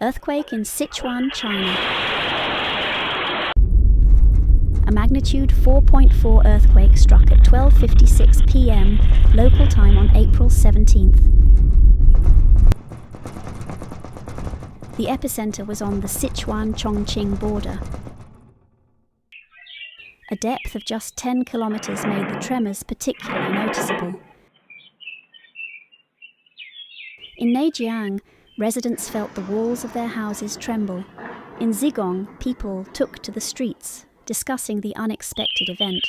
Earthquake in Sichuan, China. A magnitude 4.4 earthquake struck at 12:56 p.m. local time on April 17th. The epicenter was on the Sichuan-Chongqing border. A depth of just 10 kilometers made the tremors particularly noticeable. In Zhejiang, residents felt the walls of their houses tremble. In Zigong, people took to the streets, discussing the unexpected event.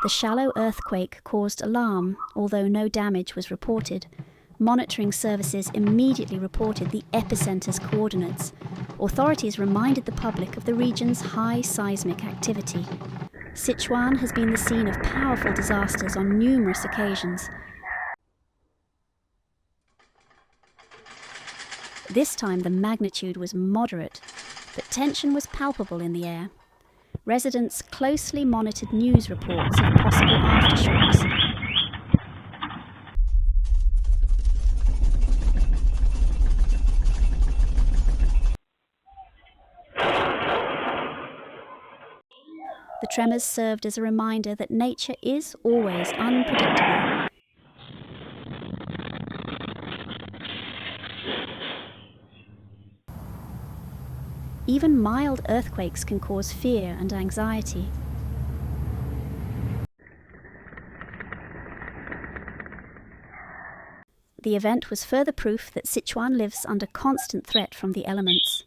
The shallow earthquake caused alarm, although no damage was reported. Monitoring services immediately reported the epicenter's coordinates. Authorities reminded the public of the region's high seismic activity. Sichuan has been the scene of powerful disasters on numerous occasions. This time the magnitude was moderate, but tension was palpable in the air. Residents closely monitored news reports of possible aftershocks. The tremors served as a reminder that nature is always unpredictable. Even mild earthquakes can cause fear and anxiety. The event was further proof that Sichuan lives under constant threat from the elements.